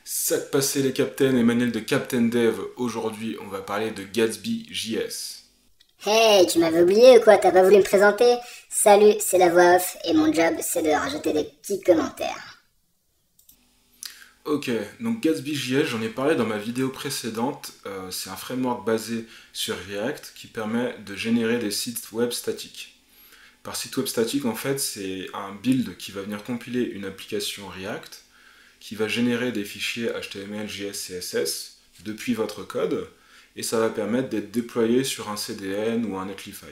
Sac passé les captains, Emmanuel de Captain Dev. Aujourd'hui, on va parler de Gatsby JS. Hey, tu m'avais oublié ou quoi? T'as pas voulu me présenter? Salut, c'est la voix off et mon job c'est de rajouter des petits commentaires. Ok, donc Gatsby JS, j'en ai parlé dans ma vidéo précédente. C'est un framework basé sur React qui permet de générer des sites web statiques. Par site web statique, en fait, c'est un build qui va venir compiler une application React qui va générer des fichiers HTML, JS, CSS depuis votre code et ça va permettre d'être déployé sur un CDN ou un Netlify.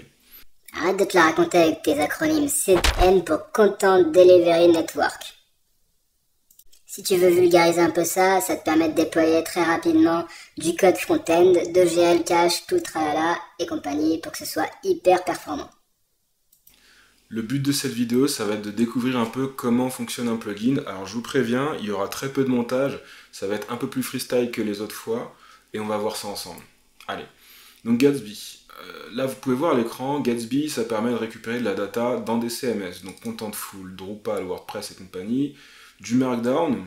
Arrête de te la raconter avec tes acronymes CDN pour Content Delivery Network. Si tu veux vulgariser un peu ça, ça te permet de déployer très rapidement du code front-end, de GL, cache, tout le tralala et compagnie pour que ce soit hyper performant. Le but de cette vidéo, ça va être de découvrir un peu comment fonctionne un plugin. Alors je vous préviens, il y aura très peu de montage, ça va être un peu plus freestyle que les autres fois, et on va voir ça ensemble. Allez, donc Gatsby. Là vous pouvez voir à l'écran, Gatsby ça permet de récupérer de la data dans des CMS, donc Contentful, Drupal, WordPress et compagnie, du Markdown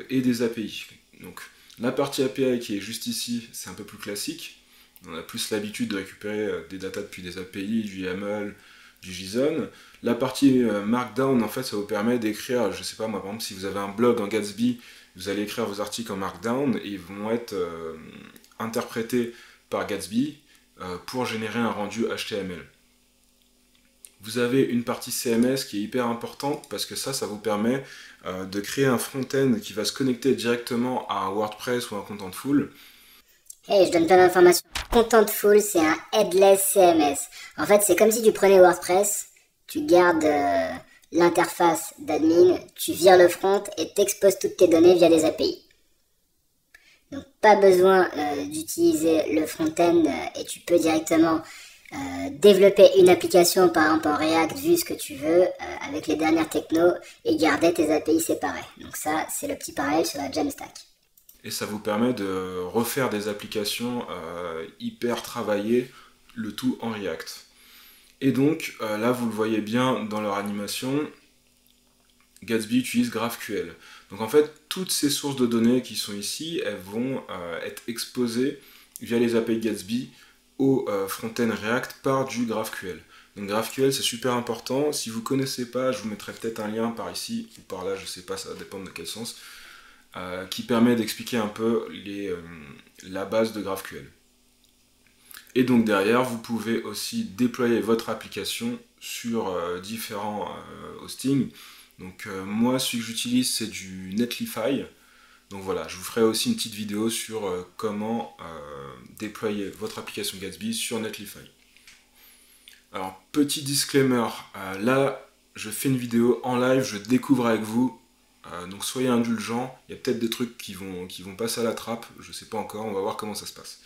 et des API. Donc la partie API qui est juste ici, c'est un peu plus classique. On a plus l'habitude de récupérer des datas depuis des API, du YAML, du JSON. La partie Markdown, en fait, ça vous permet d'écrire, je sais pas moi, par exemple, si vous avez un blog en Gatsby, vous allez écrire vos articles en Markdown et ils vont être interprétés par Gatsby pour générer un rendu HTML. Vous avez une partie CMS qui est hyper importante parce que ça vous permet de créer un front-end qui va se connecter directement à un WordPress ou un Contentful. Hey, je donne plein d'informations. Contentful, c'est un headless CMS. En fait, c'est comme si tu prenais WordPress, tu gardes l'interface d'admin, tu vires le front et t'exposes toutes tes données via les API. Donc, pas besoin d'utiliser le front-end et tu peux directement développer une application, par exemple en React, vu ce que tu veux, avec les dernières technos et garder tes API séparées. Donc ça, c'est le petit parallèle sur la Jamstack. Et ça vous permet de refaire des applications hyper travaillées, le tout en React. Et donc, là, vous le voyez bien dans leur animation, Gatsby utilise GraphQL. Donc en fait, toutes ces sources de données qui sont ici, elles vont être exposées via les API Gatsby au front-end React par du GraphQL. Donc GraphQL, c'est super important. Si vous ne connaissez pas, je vous mettrai peut-être un lien par ici ou par là, je ne sais pas, ça va dépendre de quel sens, qui permet d'expliquer un peu la base de GraphQL. Et donc derrière, vous pouvez aussi déployer votre application sur différents hostings. Donc moi, celui que j'utilise, c'est du Netlify. Donc voilà, je vous ferai aussi une petite vidéo sur comment déployer votre application Gatsby sur Netlify. Alors, petit disclaimer, là, je fais une vidéo en live, je découvre avec vous. Donc soyez indulgents, il y a peut-être des trucs qui vont passer à la trappe, je sais pas encore, on va voir comment ça se passe.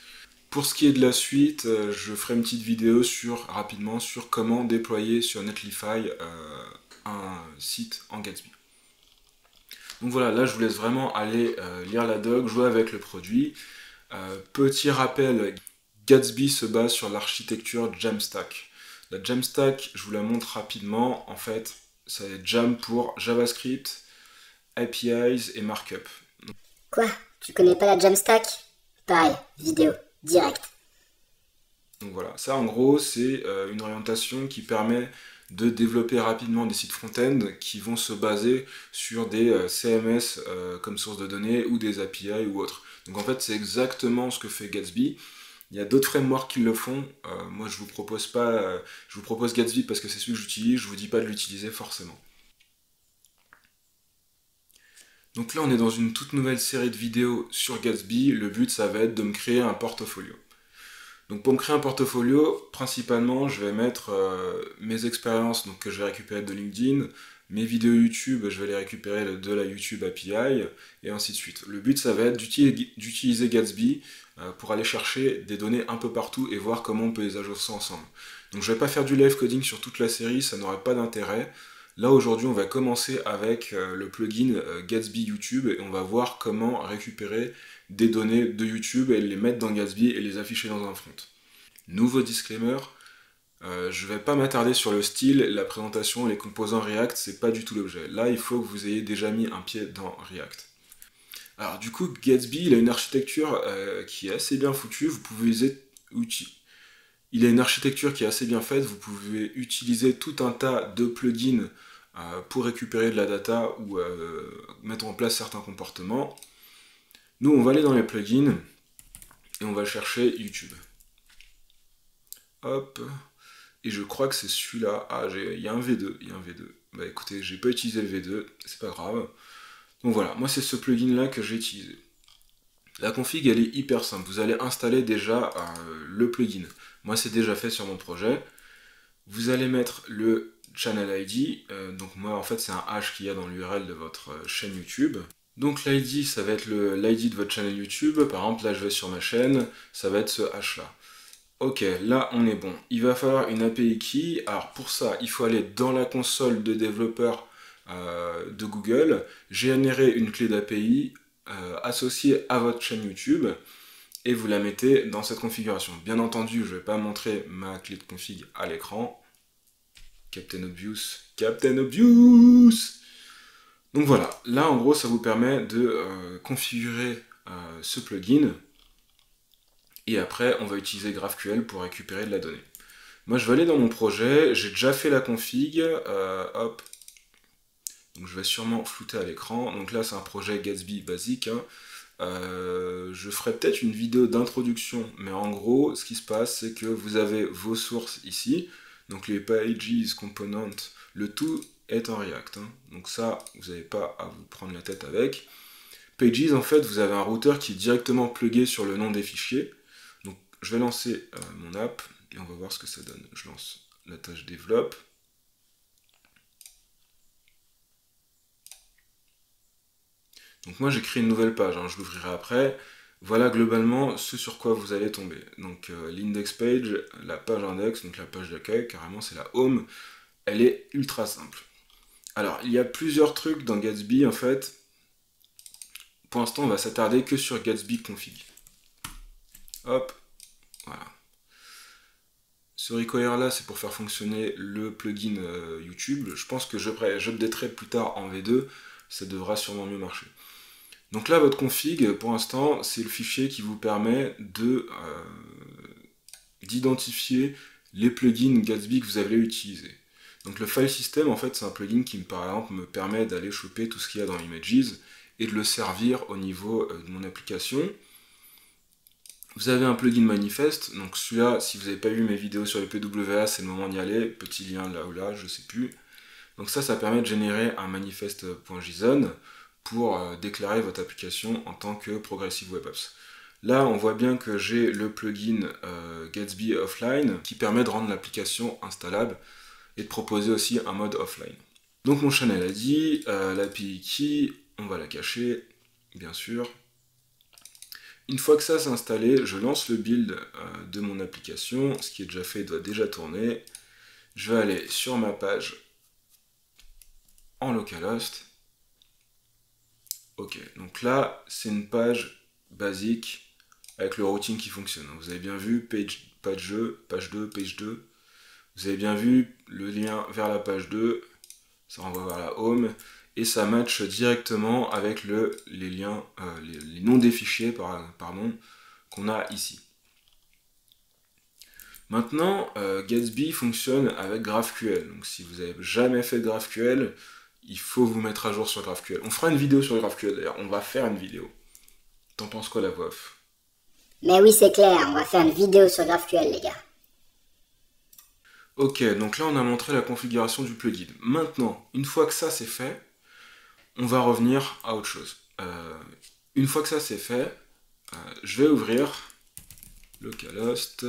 Pour ce qui est de la suite, je ferai une petite vidéo rapidement sur comment déployer sur Netlify un site en Gatsby. Donc voilà, là je vous laisse vraiment aller lire la doc, jouer avec le produit. Petit rappel, Gatsby se base sur l'architecture Jamstack. La Jamstack, je vous la montre rapidement, en fait, c'est Jam pour JavaScript, APIs et Markup. Quoi? Tu connais pas la Jamstack? Pareil, vidéo, direct. Donc voilà, ça en gros c'est une orientation qui permet de développer rapidement des sites front-end qui vont se baser sur des CMS comme source de données ou des API ou autres. Donc en fait c'est exactement ce que fait Gatsby. Il y a d'autres frameworks qui le font. Moi je vous propose pas, je vous propose Gatsby parce que c'est celui que j'utilise. Je vous dis pas de l'utiliser forcément. Donc là on est dans une toute nouvelle série de vidéos sur Gatsby. Le but ça va être de me créer un portfolio. Donc pour me créer un portfolio, principalement, je vais mettre mes expériences que je vais récupérer de LinkedIn, mes vidéos YouTube, je vais les récupérer de la YouTube API, et ainsi de suite. Le but, ça va être d'utiliser Gatsby pour aller chercher des données un peu partout et voir comment on peut les agencer ensemble. Donc je ne vais pas faire du live coding sur toute la série, ça n'aurait pas d'intérêt. Là aujourd'hui, on va commencer avec le plugin Gatsby YouTube et on va voir comment récupérer des données de YouTube et les mettre dans Gatsby et les afficher dans un front. Nouveau disclaimer, je ne vais pas m'attarder sur le style, la présentation, les composants React, c'est pas du tout l'objet. Là, il faut que vous ayez déjà mis un pied dans React. Alors du coup, Gatsby, il a une architecture qui est assez bien foutue. Vous pouvez il a une architecture qui est assez bien faite. Vous pouvez utiliser tout un tas de plugins pour récupérer de la data ou mettre en place certains comportements. Nous, on va aller dans les plugins et on va chercher YouTube. Hop. Et je crois que c'est celui-là. Ah, il y a un V2. Il y a un V2. Bah écoutez, j'ai pas utilisé le V2, c'est pas grave. Donc voilà, moi c'est ce plugin-là que j'ai utilisé. La config, elle est hyper simple. Vous allez installer déjà le plugin. Moi, c'est déjà fait sur mon projet. Vous allez mettre le channel ID. Donc moi, en fait, c'est un hash qu'il y a dans l'URL de votre chaîne YouTube. Donc l'ID, ça va être l'ID de votre channel YouTube. Par exemple, là, je vais sur ma chaîne. Ça va être ce hash-là. Ok, là, on est bon. Il va falloir une API key. Alors pour ça, il faut aller dans la console de développeur de Google, générer une clé d'API associée à votre chaîne YouTube et vous la mettez dans cette configuration. Bien entendu, je ne vais pas montrer ma clé de config à l'écran. Captain Obvious, Captain Obvious. Donc voilà, là en gros ça vous permet de configurer ce plugin et après on va utiliser GraphQL pour récupérer de la donnée. Moi je vais aller dans mon projet, j'ai déjà fait la config, hop. Donc je vais sûrement flouter à l'écran. Donc là c'est un projet Gatsby basique. Hein. Je ferai peut-être une vidéo d'introduction, mais en gros ce qui se passe c'est que vous avez vos sources ici, donc les pages, components, le tout est en React. Hein. Donc ça vous n'avez pas à vous prendre la tête avec. Pages en fait vous avez un routeur qui est directement plugué sur le nom des fichiers. Donc je vais lancer mon app et on va voir ce que ça donne. Je lance la tâche développe. Donc moi j'ai créé une nouvelle page, hein, je l'ouvrirai après. Voilà globalement ce sur quoi vous allez tomber. Donc l'index page, la page index, donc la page d'accueil, carrément c'est la home, elle est ultra simple. Alors il y a plusieurs trucs dans Gatsby en fait. Pour l'instant on va s'attarder que sur Gatsby config. Hop, voilà. Ce require là c'est pour faire fonctionner le plugin YouTube. Je pense que j'updaterai plus tard en V2, ça devra sûrement mieux marcher. Donc là, votre config, pour l'instant, c'est le fichier qui vous permet d'identifier les plugins Gatsby que vous allez utiliser. Donc le file system, en fait, c'est un plugin qui, par exemple, me permet d'aller choper tout ce qu'il y a dans Images et de le servir au niveau de mon application. Vous avez un plugin manifest, donc celui-là, si vous n'avez pas vu mes vidéos sur le PWA, c'est le moment d'y aller, petit lien là ou là, je sais plus. Donc ça permet de générer un manifest.json pour déclarer votre application en tant que Progressive Web Apps. Là, on voit bien que j'ai le plugin Gatsby Offline qui permet de rendre l'application installable et de proposer aussi un mode offline. Donc mon channel ID, l'API key, on va la cacher, bien sûr. Une fois que ça s'est installé, je lance le build de mon application. Ce qui est déjà fait doit déjà tourner. Je vais aller sur ma page en localhost. Ok, donc là, c'est une page basique avec le routing qui fonctionne. Vous avez bien vu, page 2, page 2, page 2. Vous avez bien vu le lien vers la page 2, ça renvoie vers la home, et ça match directement avec les liens, les noms des fichiers qu'on a ici. Maintenant, Gatsby fonctionne avec GraphQL. Donc si vous n'avez jamais fait de GraphQL, il faut vous mettre à jour sur GraphQL. On fera une vidéo sur GraphQL d'ailleurs, on va faire une vidéo. T'en penses quoi la voix off? Mais oui, c'est clair, on va faire une vidéo sur GraphQL, les gars. Ok, donc là on a montré la configuration du plugin. Maintenant, une fois que ça c'est fait, on va revenir à autre chose. Une fois que ça c'est fait, je vais ouvrir localhost,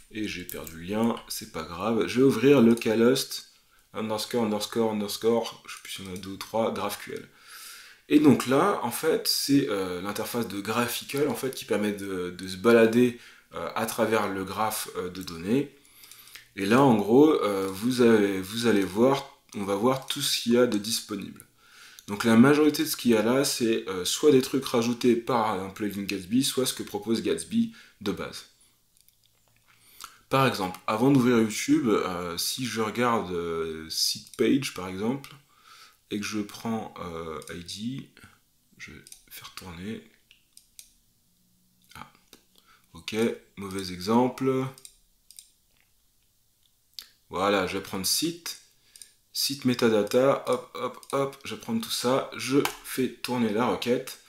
et j'ai perdu le lien, c'est pas grave. Je vais ouvrir localhost underscore, je sais plus si on a 2 ou 3, GraphQL. Et donc là, en fait, c'est l'interface de Graphical en fait, qui permet de se balader à travers le graphe de données. Et là, en gros, vous allez voir, on va voir tout ce qu'il y a de disponible. Donc la majorité de ce qu'il y a là, c'est soit des trucs rajoutés par un plugin Gatsby, soit ce que propose Gatsby de base. Par exemple, avant d'ouvrir YouTube, si je regarde site page par exemple, et que je prends ID, je vais faire tourner. Ah, ok, mauvais exemple. Voilà, je vais prendre site metadata, hop, hop, hop, je vais prendre tout ça, je fais tourner la requête,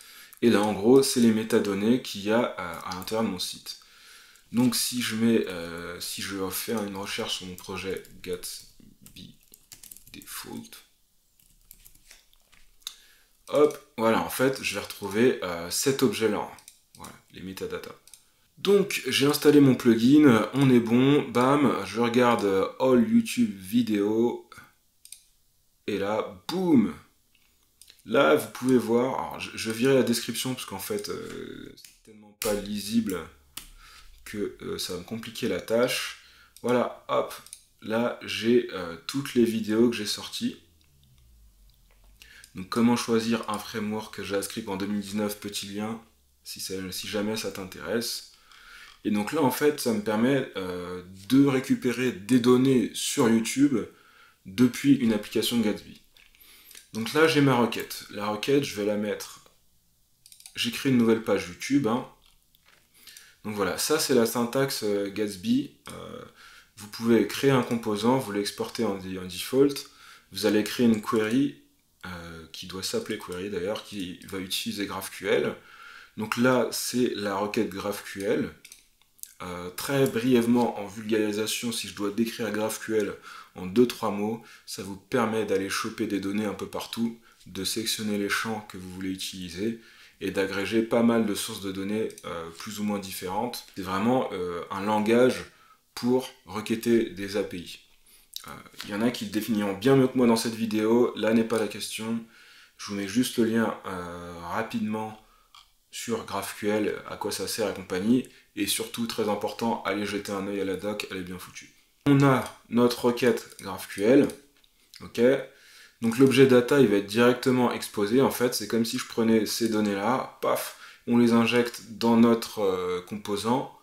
et là en gros c'est les métadonnées qu'il y a à l'intérieur de mon site. Donc si je mets, si je fais une recherche sur mon projet Gatsby Default, hop, voilà, en fait je vais retrouver cet objet-là, voilà, les métadatas. Donc j'ai installé mon plugin, on est bon, bam, je regarde All YouTube Vidéo, et là, boum! Là, vous pouvez voir, alors je virai la description parce qu'en fait, c'est tellement pas lisible que ça va me compliquer la tâche. Voilà, hop, là j'ai toutes les vidéos que j'ai sorties. Donc comment choisir un framework JavaScript en 2019, petit lien, si jamais ça t'intéresse. Et donc là en fait ça me permet de récupérer des données sur YouTube depuis une application Gatsby. Donc là j'ai ma requête. La requête je vais la mettre, j'écris une nouvelle page YouTube. Donc voilà, ça c'est la syntaxe Gatsby. Vous pouvez créer un composant, vous l'exportez en default, vous allez créer une query, qui doit s'appeler query d'ailleurs, qui va utiliser GraphQL. Donc là c'est la requête GraphQL. Très brièvement en vulgarisation, si je dois décrire GraphQL en 2-3 mots, ça vous permet d'aller choper des données un peu partout, de sélectionner les champs que vous voulez utiliser, et d'agréger pas mal de sources de données plus ou moins différentes. C'est vraiment un langage pour requêter des API. Il y en a qui le définiront bien mieux que moi dans cette vidéo, là n'est pas la question. Je vous mets juste le lien rapidement sur GraphQL, à quoi ça sert et compagnie, et surtout, très important, allez jeter un œil à la doc, elle est bien foutue. On a notre requête GraphQL, ok. Donc l'objet data, il va être directement exposé. En fait, c'est comme si je prenais ces données-là, paf, on les injecte dans notre composant.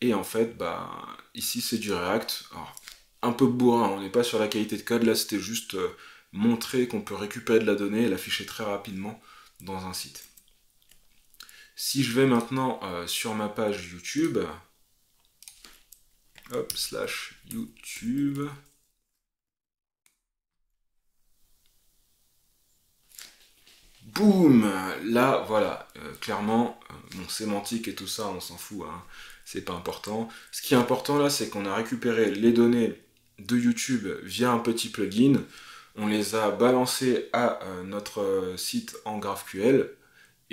Et en fait, bah, ici, c'est du React. Alors, un peu bourrin, on n'est pas sur la qualité de code. Là, c'était juste montrer qu'on peut récupérer de la donnée et l'afficher très rapidement dans un site. Si je vais maintenant sur ma page YouTube, hop, /YouTube, boum! Là, voilà, clairement, bon, sémantique et tout ça, on s'en fout, hein, c'est pas important. Ce qui est important là, c'est qu'on a récupéré les données de YouTube via un petit plugin, on les a balancées à notre site en GraphQL,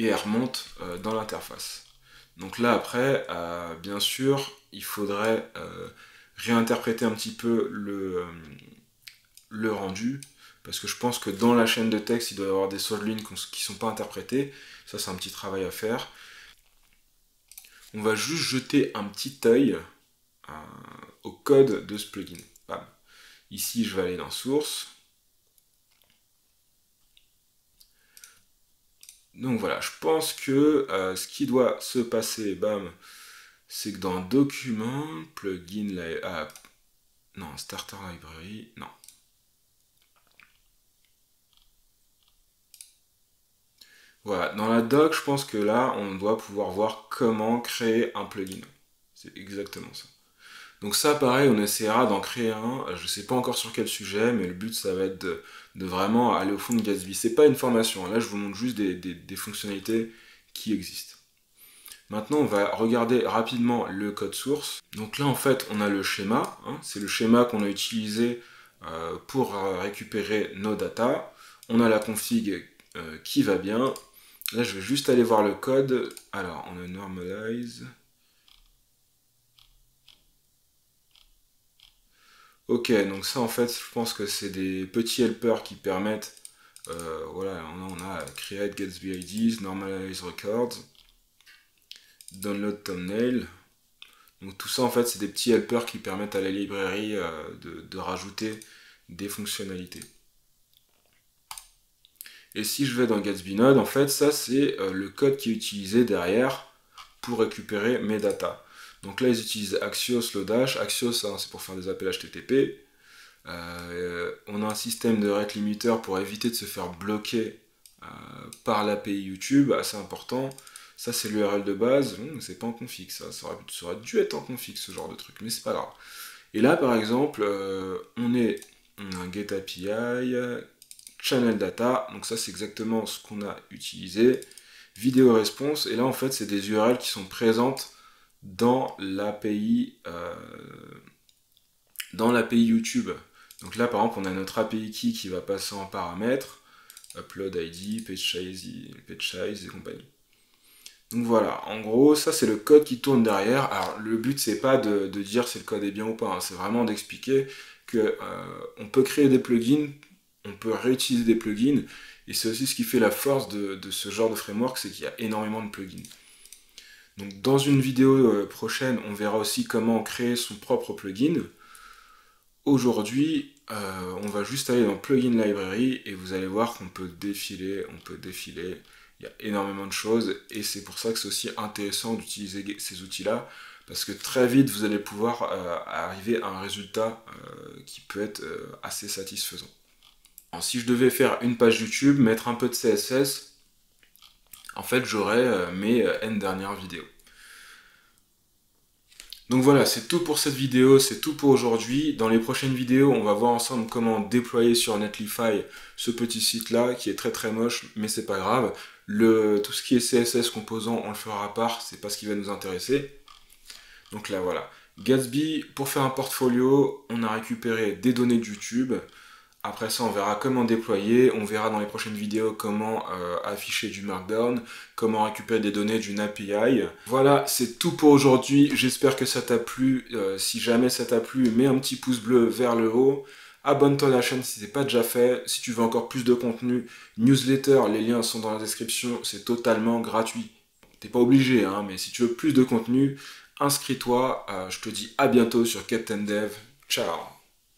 et elles remontent dans l'interface. Donc là, après, bien sûr, il faudrait réinterpréter un petit peu le rendu, parce que je pense que dans la chaîne de texte, il doit y avoir des soldes lignes qui ne sont pas interprétées. Ça, c'est un petit travail à faire. On va juste jeter un petit œil au code de ce plugin. Bam. Ici, je vais aller dans Source. Donc voilà, je pense que ce qui doit se passer, bam, c'est que dans Document, Plugin, non, Starter Library, non. Voilà, dans la doc, je pense que là, on doit pouvoir voir comment créer un plugin. C'est exactement ça. Donc ça, pareil, on essaiera d'en créer un. Je ne sais pas encore sur quel sujet, mais le but, ça va être de vraiment aller au fond de Gatsby. C'est pas une formation, là, je vous montre juste des fonctionnalités qui existent. Maintenant, on va regarder rapidement le code source. Donc là, en fait, on a le schéma. Hein, c'est le schéma qu'on a utilisé pour récupérer nos datas. On a la config qui va bien. Là, je vais juste aller voir le code. Alors, on a normalize. Ok, donc ça, en fait, je pense que c'est des petits helpers qui permettent... voilà, on a create Gatsby IDs, normalize records, download thumbnail. Donc tout ça, en fait, c'est des petits helpers qui permettent à la librairie de rajouter des fonctionnalités. Et si je vais dans Gatsby Node, en fait, ça, c'est le code qui est utilisé derrière pour récupérer mes datas. Donc là, ils utilisent Axios Lodash. Axios, hein, c'est pour faire des appels HTTP. On a un système de rate limiter pour éviter de se faire bloquer par l'API YouTube, assez important. Ça, c'est l'URL de base. C'est pas en config, ça aurait dû être en config, ce genre de truc, mais c'est pas grave. Et là, par exemple, on a un get API, channel data, donc ça, c'est exactement ce qu'on a utilisé. Vidéo response, et là, en fait, c'est des URL qui sont présentes dans l'API YouTube. Donc là, par exemple, on a notre API key qui va passer en paramètres, upload ID, page size et compagnie. Donc voilà, en gros, ça c'est le code qui tourne derrière. Alors le but c'est pas de dire si le code est bien ou pas, hein. C'est vraiment d'expliquer que on peut créer des plugins, on peut réutiliser des plugins, et c'est aussi ce qui fait la force de ce genre de framework, c'est qu'il y a énormément de plugins. Donc dans une vidéo prochaine, on verra aussi comment créer son propre plugin. Aujourd'hui, on va juste aller dans Plugin Library et vous allez voir qu'on peut défiler, il y a énormément de choses et c'est pour ça que c'est aussi intéressant d'utiliser ces outils-là parce que très vite vous allez pouvoir arriver à un résultat qui peut être assez satisfaisant. Alors, si je devais faire une page YouTube, mettre un peu de CSS, en fait j'aurais mes N dernières vidéos. Donc voilà, c'est tout pour cette vidéo, c'est tout pour aujourd'hui. Dans les prochaines vidéos, on va voir ensemble comment déployer sur Netlify ce petit site-là, qui est très très moche, mais c'est pas grave. Tout ce qui est CSS composant, on le fera à part, c'est pas ce qui va nous intéresser. Donc là voilà. Gatsby, pour faire un portfolio, on a récupéré des données de YouTube. Après ça, on verra comment déployer, on verra dans les prochaines vidéos comment afficher du Markdown, comment récupérer des données d'une API. Voilà, c'est tout pour aujourd'hui, j'espère que ça t'a plu. Si jamais ça t'a plu, mets un petit pouce bleu vers le haut. Abonne-toi à la chaîne si ce n'est pas déjà fait. Si tu veux encore plus de contenu, newsletter, les liens sont dans la description, c'est totalement gratuit. T'es pas obligé, hein, mais si tu veux plus de contenu, inscris-toi. Je te dis à bientôt sur Captain Dev. Ciao.